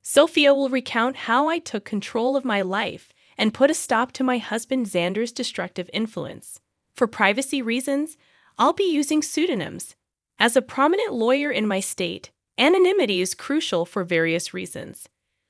Sophia will recount how I took control of my life and put a stop to my husband Xander's destructive influence. For privacy reasons, I'll be using pseudonyms. As a prominent lawyer in my state, anonymity is crucial for various reasons.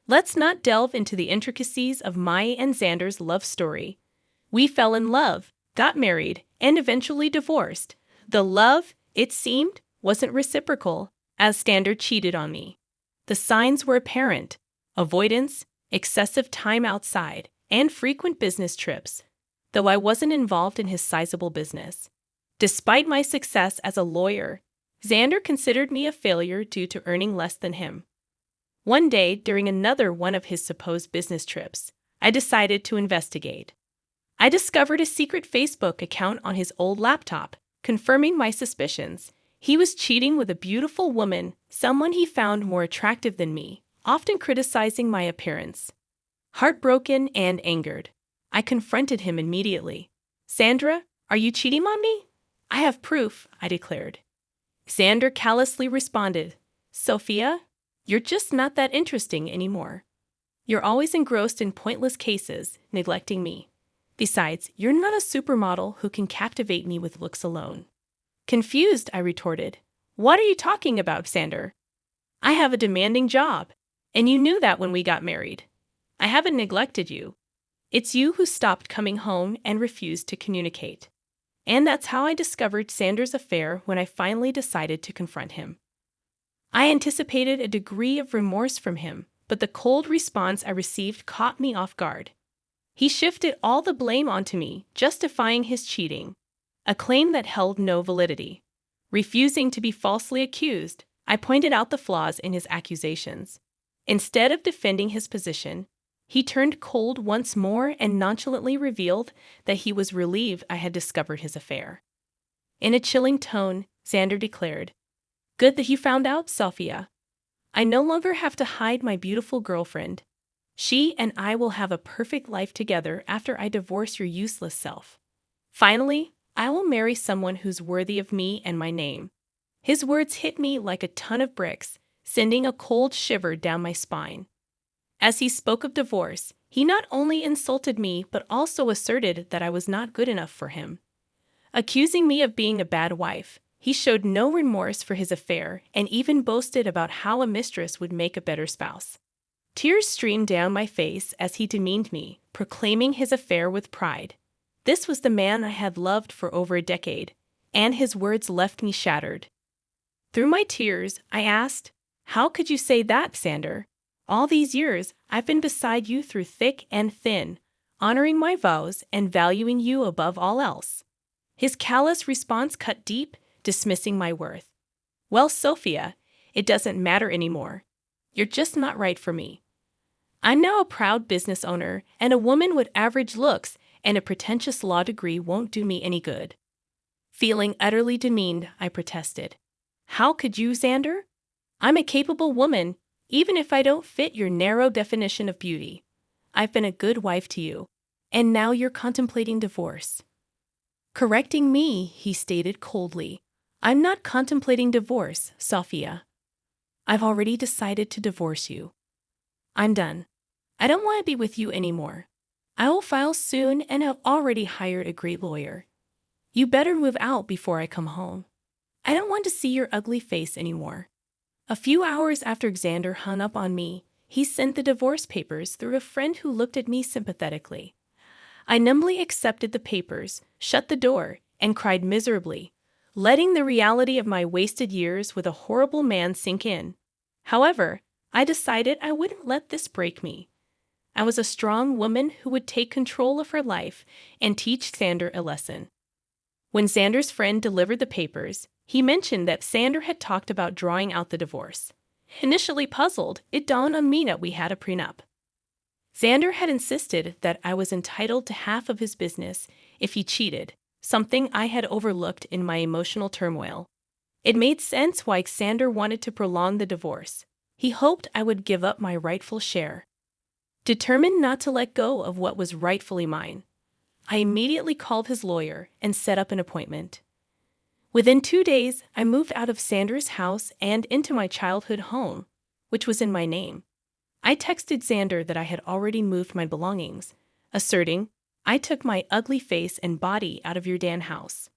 Let's not delve into the intricacies of my and Xander's love story. We fell in love, got married, and eventually divorced. The love, it seemed, wasn't reciprocal, as Xander cheated on me. The signs were apparent: avoidance, excessive time outside, and frequent business trips, though I wasn't involved in his sizable business. Despite my success as a lawyer, Xander considered me a failure due to earning less than him. One day, during another one of his supposed business trips, I decided to investigate. I discovered a secret Facebook account on his old laptop, confirming my suspicions. He was cheating with a beautiful woman, someone he found more attractive than me, often criticizing my appearance. Heartbroken and angered, I confronted him immediately. "Sandra, are you cheating on me?" "I have proof," I declared. Xander callously responded, "Sophia, you're just not that interesting anymore. You're always engrossed in pointless cases, neglecting me. Besides, you're not a supermodel who can captivate me with looks alone." Confused, I retorted, "What are you talking about, Xander? I have a demanding job, and you knew that when we got married. I haven't neglected you. It's you who stopped coming home and refused to communicate." And that's how I discovered Xander's affair when I finally decided to confront him. I anticipated a degree of remorse from him, but the cold response I received caught me off guard. He shifted all the blame onto me, justifying his cheating, a claim that held no validity. Refusing to be falsely accused, I pointed out the flaws in his accusations. Instead of defending his position, he turned cold once more and nonchalantly revealed that he was relieved I had discovered his affair. In a chilling tone, Xander declared, "Good that you found out, Sophia. I no longer have to hide my beautiful girlfriend. She and I will have a perfect life together after I divorce your useless self. Finally, I will marry someone who's worthy of me and my name." His words hit me like a ton of bricks, sending a cold shiver down my spine. As he spoke of divorce, he not only insulted me but also asserted that I was not good enough for him. Accusing me of being a bad wife, he showed no remorse for his affair and even boasted about how a mistress would make a better spouse. Tears streamed down my face as he demeaned me, proclaiming his affair with pride. This was the man I had loved for over a decade, and his words left me shattered. Through my tears, I asked, "How could you say that, Xander? All these years, I've been beside you through thick and thin, honoring my vows and valuing you above all else." His callous response cut deep, dismissing my worth. "Well, Sophia, it doesn't matter anymore. You're just not right for me. I'm now a proud business owner, and a woman with average looks and a pretentious law degree won't do me any good." Feeling utterly demeaned, I protested. "How could you, Xander? I'm a capable woman, even if I don't fit your narrow definition of beauty. I've been a good wife to you, and now you're contemplating divorce." Correcting me, he stated coldly, "I'm not contemplating divorce, Sophia. I've already decided to divorce you. I'm done. I don't want to be with you anymore. I will file soon and have already hired a great lawyer. You better move out before I come home. I don't want to see your ugly face anymore." A few hours after Xander hung up on me, he sent the divorce papers through a friend who looked at me sympathetically. I numbly accepted the papers, shut the door, and cried miserably, letting the reality of my wasted years with a horrible man sink in. However, I decided I wouldn't let this break me. I was a strong woman who would take control of her life and teach Xander a lesson. When Xander's friend delivered the papers, he mentioned that Xander had talked about drawing out the divorce. Initially puzzled, it dawned on me that we had a prenup. Xander had insisted that I was entitled to half of his business if he cheated, something I had overlooked in my emotional turmoil. It made sense why Xander wanted to prolong the divorce. He hoped I would give up my rightful share. Determined not to let go of what was rightfully mine, I immediately called his lawyer and set up an appointment. Within 2 days, I moved out of Xander's house and into my childhood home, which was in my name. I texted Xander that I had already moved my belongings, asserting, I took my ugly face and body out of your Dan house.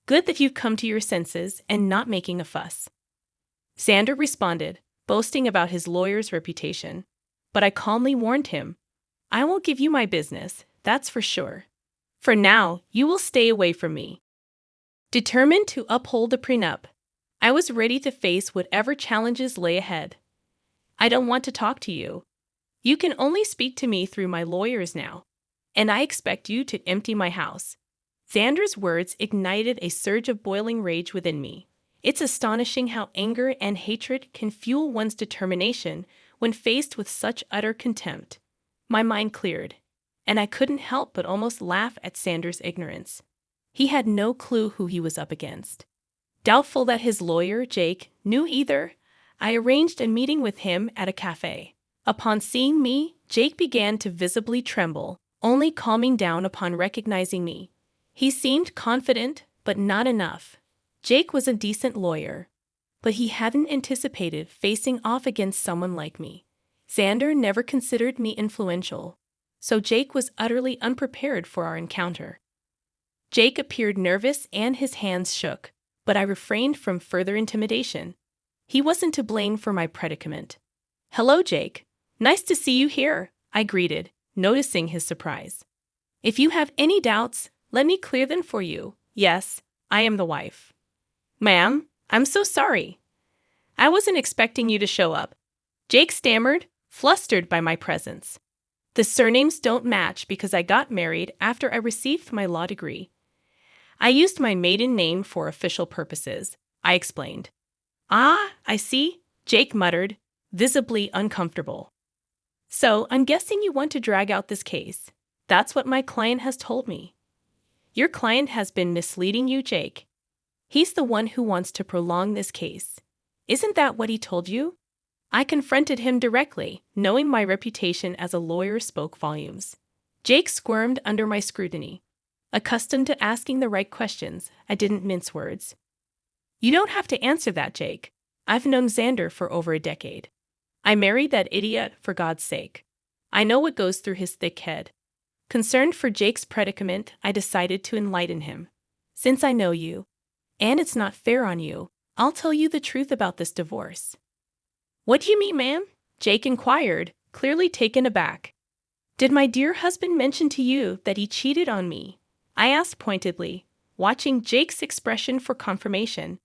Good that you've come to your senses and not making a fuss. Xander responded, boasting about his lawyer's reputation. But I calmly warned him, I won't give you my business, that's for sure. For now, you will stay away from me. Determined to uphold the prenup, I was ready to face whatever challenges lay ahead. I don't want to talk to you. You can only speak to me through my lawyers now, and I expect you to empty my house. Xander's words ignited a surge of boiling rage within me. It's astonishing how anger and hatred can fuel one's determination when faced with such utter contempt. My mind cleared, and I couldn't help but almost laugh at Xander's ignorance. He had no clue who he was up against. Doubtful that his lawyer, Jake, knew either, I arranged a meeting with him at a cafe. Upon seeing me, Jake began to visibly tremble, only calming down upon recognizing me. He seemed confident, but not enough. Jake was a decent lawyer, but he hadn't anticipated facing off against someone like me. Xander never considered me influential, so Jake was utterly unprepared for our encounter. Jake appeared nervous and his hands shook, but I refrained from further intimidation. He wasn't to blame for my predicament. Hello, Jake. Nice to see you here, I greeted, noticing his surprise. If you have any doubts, let me clear them for you. Yes, I am the wife. Ma'am, I'm so sorry. I wasn't expecting you to show up. Jake stammered, flustered by my presence. The surnames don't match because I got married after I received my law degree. I used my maiden name for official purposes, I explained. Ah, I see, Jake muttered, visibly uncomfortable. So, I'm guessing you want to drag out this case. That's what my client has told me. Your client has been misleading you, Jake. He's the one who wants to prolong this case. Isn't that what he told you? I confronted him directly, knowing my reputation as a lawyer spoke volumes. Jake squirmed under my scrutiny. Accustomed to asking the right questions, I didn't mince words. You don't have to answer that, Jake. I've known Xander for over a decade. I married that idiot for God's sake. I know what goes through his thick head. Concerned for Jake's predicament, I decided to enlighten him. Since I know you, and it's not fair on you, I'll tell you the truth about this divorce. What do you mean, ma'am? Jake inquired, clearly taken aback. Did my dear husband mention to you that he cheated on me? I asked pointedly, watching Jake's expression for confirmation.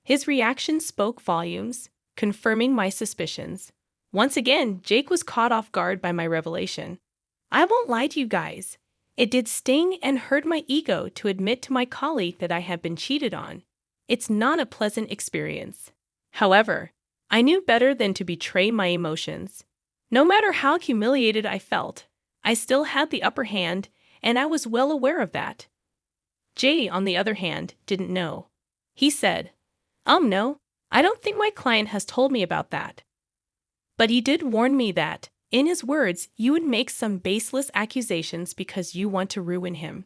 His reaction spoke volumes, confirming my suspicions. Once again, Jake was caught off guard by my revelation. I won't lie to you guys. It did sting and hurt my ego to admit to my colleague that I had been cheated on. It's not a pleasant experience. However, I knew better than to betray my emotions. No matter how humiliated I felt, I still had the upper hand, and I was well aware of that. Jay, on the other hand, didn't know. He said, no, I don't think my client has told me about that. But he did warn me that, in his words, you would make some baseless accusations because you want to ruin him.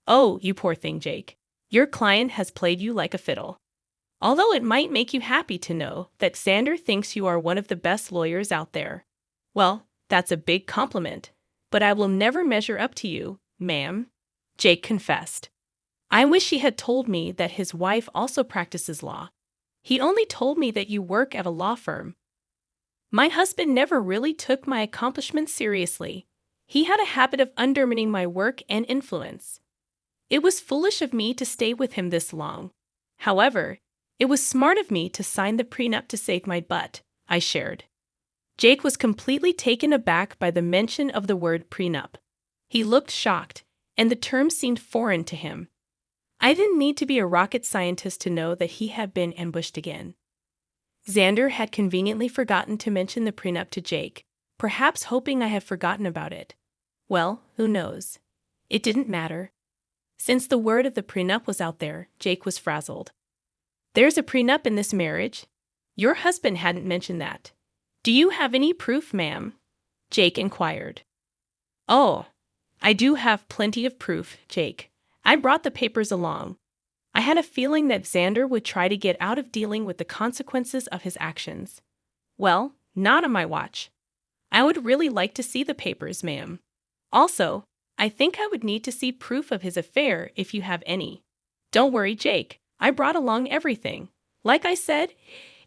Oh, you poor thing, Jake. Your client has played you like a fiddle. Although it might make you happy to know that Xander thinks you are one of the best lawyers out there. Well, that's a big compliment, but I will never measure up to you, ma'am, Jake confessed. I wish he had told me that his wife also practices law. He only told me that you work at a law firm. My husband never really took my accomplishments seriously. He had a habit of undermining my work and influence. It was foolish of me to stay with him this long. However, it was smart of me to sign the prenup to save my butt, I shared. Jake was completely taken aback by the mention of the word prenup. He looked shocked, and the term seemed foreign to him. I didn't need to be a rocket scientist to know that he had been ambushed again. Xander had conveniently forgotten to mention the prenup to Jake, perhaps hoping I had forgotten about it. Well, who knows? It didn't matter. Since the word of the prenup was out there, Jake was frazzled. There's a prenup in this marriage. Your husband hadn't mentioned that. Do you have any proof, ma'am? Jake inquired. Oh, I do have plenty of proof, Jake. I brought the papers along. I had a feeling that Xander would try to get out of dealing with the consequences of his actions. Well, not on my watch. I would really like to see the papers, ma'am. Also, I think I would need to see proof of his affair if you have any. Don't worry, Jake. I brought along everything. Like I said,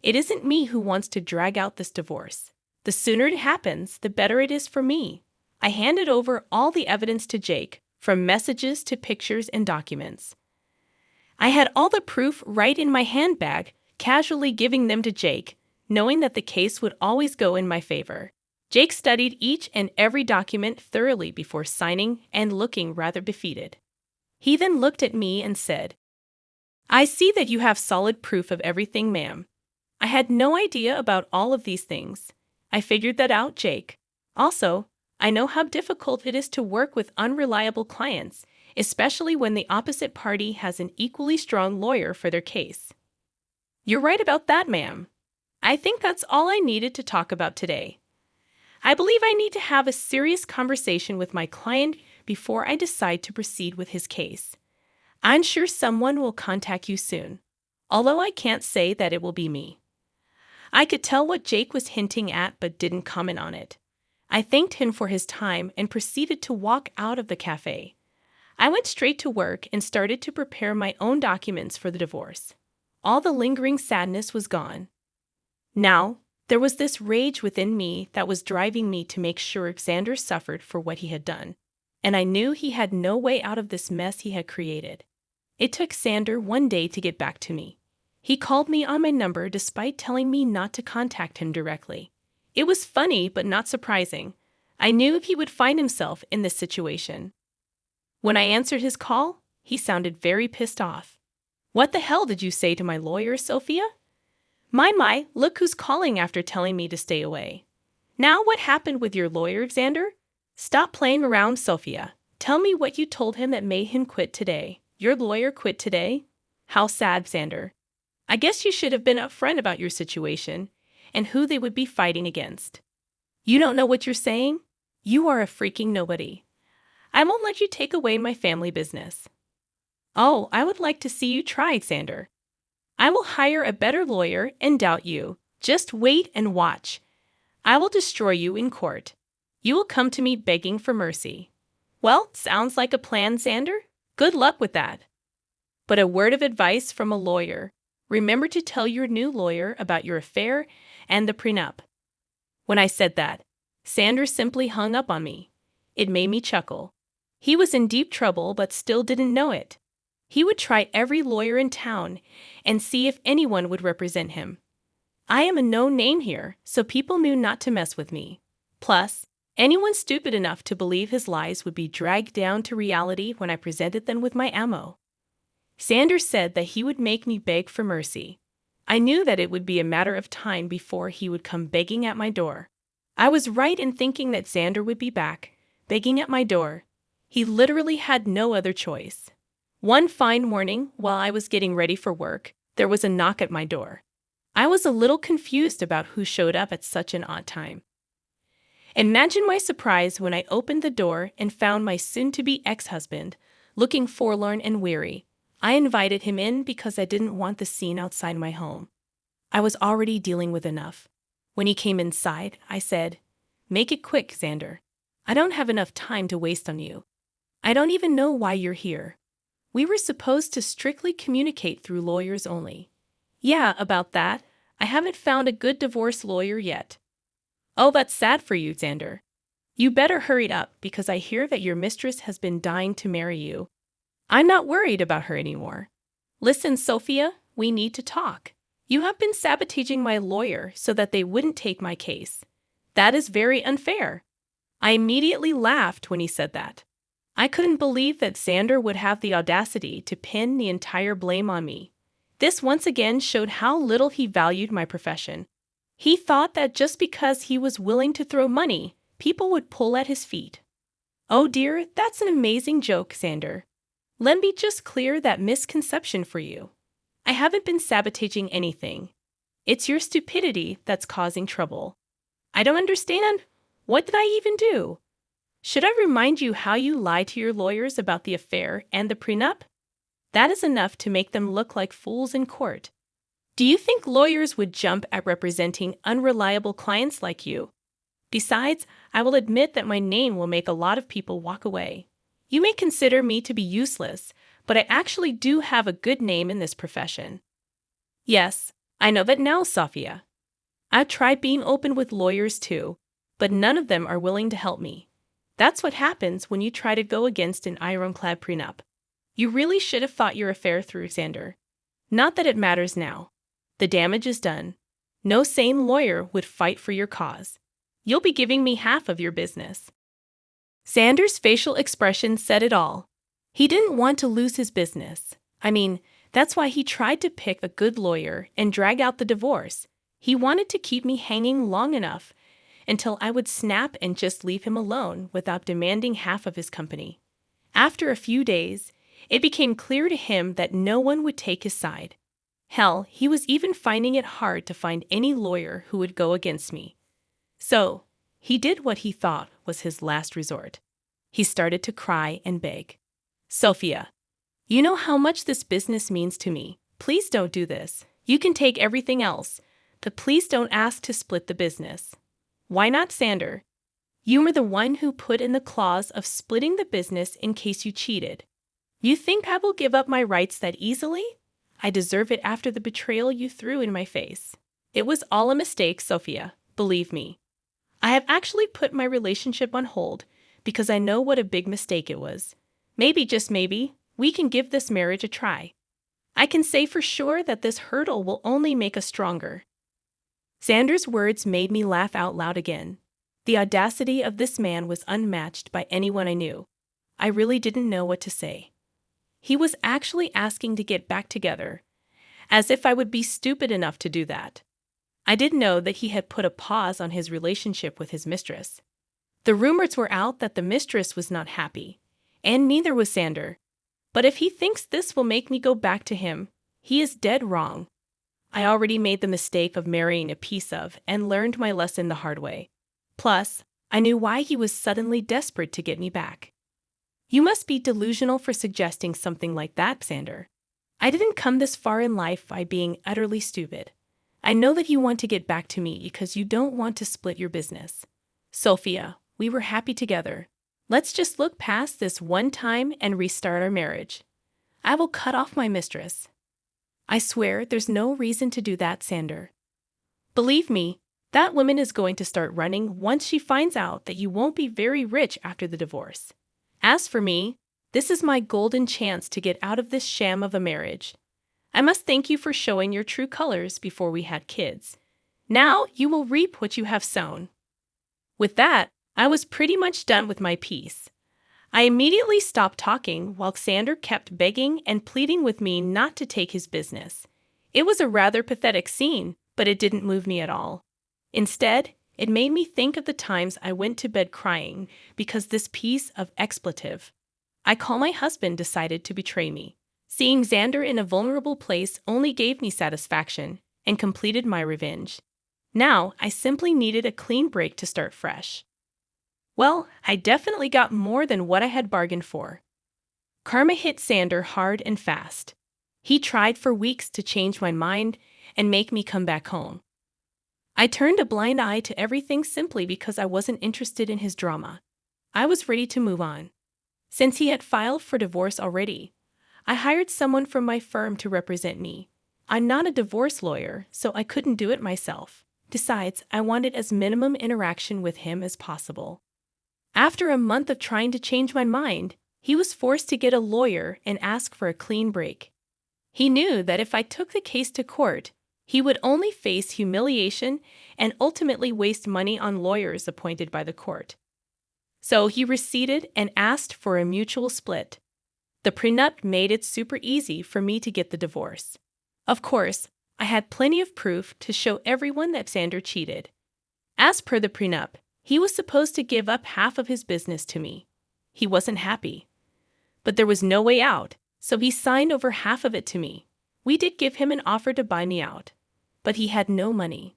it isn't me who wants to drag out this divorce. The sooner it happens, the better it is for me. I handed over all the evidence to Jake, from messages to pictures and documents. I had all the proof right in my handbag, casually giving them to Jake, knowing that the case would always go in my favor. Jake studied each and every document thoroughly before signing and looking rather defeated. He then looked at me and said, "I see that you have solid proof of everything, ma'am. I had no idea about all of these things. I figured that out, Jake. Also, I know how difficult it is to work with unreliable clients, especially when the opposite party has an equally strong lawyer for their case." "You're right about that, ma'am. I think that's all I needed to talk about today. I believe I need to have a serious conversation with my client before I decide to proceed with his case. I'm sure someone will contact you soon, although I can't say that it will be me." I could tell what Jake was hinting at but didn't comment on it. I thanked him for his time and proceeded to walk out of the cafe. I went straight to work and started to prepare my own documents for the divorce. All the lingering sadness was gone. Now, there was this rage within me that was driving me to make sure Xander suffered for what he had done, and I knew he had no way out of this mess he had created. It took Xander one day to get back to me. He called me on my number despite telling me not to contact him directly. It was funny but not surprising. I knew he would find himself in this situation. When I answered his call, he sounded very pissed off. "What the hell did you say to my lawyer, Sophia?" My, look who's calling after telling me to stay away. "Now what happened with your lawyer, Xander? Stop playing around, Sophia. Tell me what you told him that made him quit today. Your lawyer quit today? How sad, Xander. I guess you should have been upfront about your situation and who they would be fighting against. You don't know what you're saying? You are a freaking nobody. I won't let you take away my family business." "Oh, I would like to see you try, Xander. I will hire a better lawyer and doubt you. Just wait and watch. I will destroy you in court. You will come to me begging for mercy." "Well, sounds like a plan, Xander. Good luck with that. But a word of advice from a lawyer. Remember to tell your new lawyer about your affair and the prenup." When I said that, Xander simply hung up on me. It made me chuckle. He was in deep trouble but still didn't know it. He would try every lawyer in town and see if anyone would represent him. I am a known name here, so people knew not to mess with me. Plus, anyone stupid enough to believe his lies would be dragged down to reality when I presented them with my ammo. Xander said that he would make me beg for mercy. I knew that it would be a matter of time before he would come begging at my door. I was right in thinking that Xander would be back, begging at my door. He literally had no other choice. One fine morning, while I was getting ready for work, there was a knock at my door. I was a little confused about who showed up at such an odd time. Imagine my surprise when I opened the door and found my soon-to-be ex-husband, looking forlorn and weary. I invited him in because I didn't want the scene outside my home. I was already dealing with enough. When he came inside, I said, "Make it quick, Xander. I don't have enough time to waste on you. I don't even know why you're here. We were supposed to strictly communicate through lawyers only." "Yeah, about that. I haven't found a good divorce lawyer yet." "Oh, that's sad for you, Xander. You better hurry up because I hear that your mistress has been dying to marry you. I'm not worried about her anymore. Listen, Sophia, we need to talk. You have been sabotaging my lawyer so that they wouldn't take my case. That is very unfair." I immediately laughed when he said that. I couldn't believe that Xander would have the audacity to pin the entire blame on me. This once again showed how little he valued my profession. He thought that just because he was willing to throw money, people would pull at his feet. Oh dear, that's an amazing joke, Xander. Let me just clear that misconception for you. I haven't been sabotaging anything. It's your stupidity that's causing trouble. I don't understand. What did I even do? Should I remind you how you lied to your lawyers about the affair and the prenup? That is enough to make them look like fools in court. Do you think lawyers would jump at representing unreliable clients like you? Besides, I will admit that my name will make a lot of people walk away. You may consider me to be useless, but I actually do have a good name in this profession. Yes, I know that now, Sophia. I've tried being open with lawyers too, but none of them are willing to help me. That's what happens when you try to go against an ironclad prenup. You really should have thought your affair through, Xander. Not that it matters now. The damage is done. No sane lawyer would fight for your cause. You'll be giving me half of your business. Xander's facial expression said it all. He didn't want to lose his business. I mean, that's why he tried to pick a good lawyer and drag out the divorce. He wanted to keep me hanging long enough until I would snap and just leave him alone without demanding half of his company. After a few days, it became clear to him that no one would take his side. Hell, he was even finding it hard to find any lawyer who would go against me. So, he did what he thought was his last resort. He started to cry and beg. Sophia, you know how much this business means to me. Please don't do this. You can take everything else, but please don't ask to split the business. Why not, Xander? You were the one who put in the clause of splitting the business in case you cheated. You think I will give up my rights that easily? I deserve it after the betrayal you threw in my face. It was all a mistake, Sophia, believe me. I have actually put my relationship on hold because I know what a big mistake it was. Maybe, just maybe, we can give this marriage a try. I can say for sure that this hurdle will only make us stronger. Xander's words made me laugh out loud again. The audacity of this man was unmatched by anyone I knew. I really didn't know what to say. He was actually asking to get back together, as if I would be stupid enough to do that. I did know that he had put a pause on his relationship with his mistress. The rumors were out that the mistress was not happy, and neither was Xander. But if he thinks this will make me go back to him, he is dead wrong. I already made the mistake of marrying a piece of and learned my lesson the hard way. Plus, I knew why he was suddenly desperate to get me back. You must be delusional for suggesting something like that, Xander. I didn't come this far in life by being utterly stupid. I know that you want to get back to me because you don't want to split your business. Sophia, we were happy together. Let's just look past this one time and restart our marriage. I will cut off my mistress. I swear there's no reason to do that, Xander. Believe me, that woman is going to start running once she finds out that you won't be very rich after the divorce. As for me, this is my golden chance to get out of this sham of a marriage. I must thank you for showing your true colors before we had kids. Now you will reap what you have sown. With that, I was pretty much done with my piece. I immediately stopped talking while Xander kept begging and pleading with me not to take his business. It was a rather pathetic scene, but it didn't move me at all. Instead, it made me think of the times I went to bed crying because this piece of expletive I call my husband decided to betray me. Seeing Xander in a vulnerable place only gave me satisfaction and completed my revenge. Now, I simply needed a clean break to start fresh. Well, I definitely got more than what I had bargained for. Karma hit Xander hard and fast. He tried for weeks to change my mind and make me come back home. I turned a blind eye to everything simply because I wasn't interested in his drama. I was ready to move on. Since he had filed for divorce already, I hired someone from my firm to represent me. I'm not a divorce lawyer, so I couldn't do it myself. Besides, I wanted as minimum interaction with him as possible. After a month of trying to change my mind, he was forced to get a lawyer and ask for a clean break. He knew that if I took the case to court, he would only face humiliation and ultimately waste money on lawyers appointed by the court. So he receded and asked for a mutual split. The prenup made it super easy for me to get the divorce. Of course, I had plenty of proof to show everyone that Xander cheated. As per the prenup, he was supposed to give up half of his business to me. He wasn't happy. But there was no way out, so he signed over half of it to me. We did give him an offer to buy me out, but he had no money.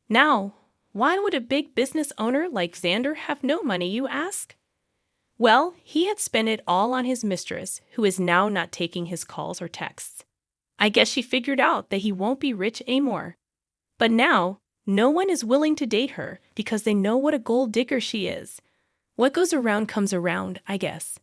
Now, why would a big business owner like Xander have no money, you ask? Well, he had spent it all on his mistress, who is now not taking his calls or texts. I guess she figured out that he won't be rich anymore. But now, No one is willing to date her because they know what a gold digger she is. What goes around comes around, I guess.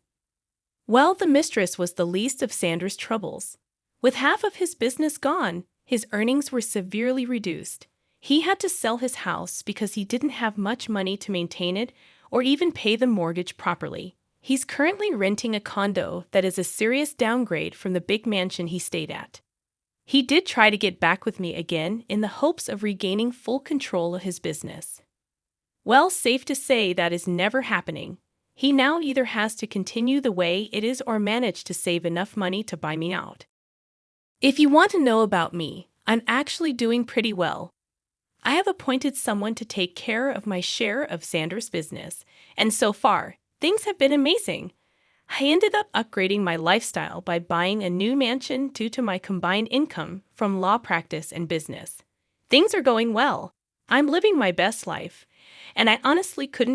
Well, the mistress was the least of Sanders' troubles. With half of his business gone, his earnings were severely reduced. He had to sell his house because he didn't have much money to maintain it or even pay the mortgage properly. He's currently renting a condo that is a serious downgrade from the big mansion he stayed at. He did try to get back with me again in the hopes of regaining full control of his business. Well, safe to say that is never happening. He now either has to continue the way it is or manage to save enough money to buy me out. If you want to know about me, I'm actually doing pretty well. I have appointed someone to take care of my share of Sanders' business, and so far, things have been amazing. I ended up upgrading my lifestyle by buying a new mansion due to my combined income from law practice and business. Things are going well. I'm living my best life, and I honestly couldn't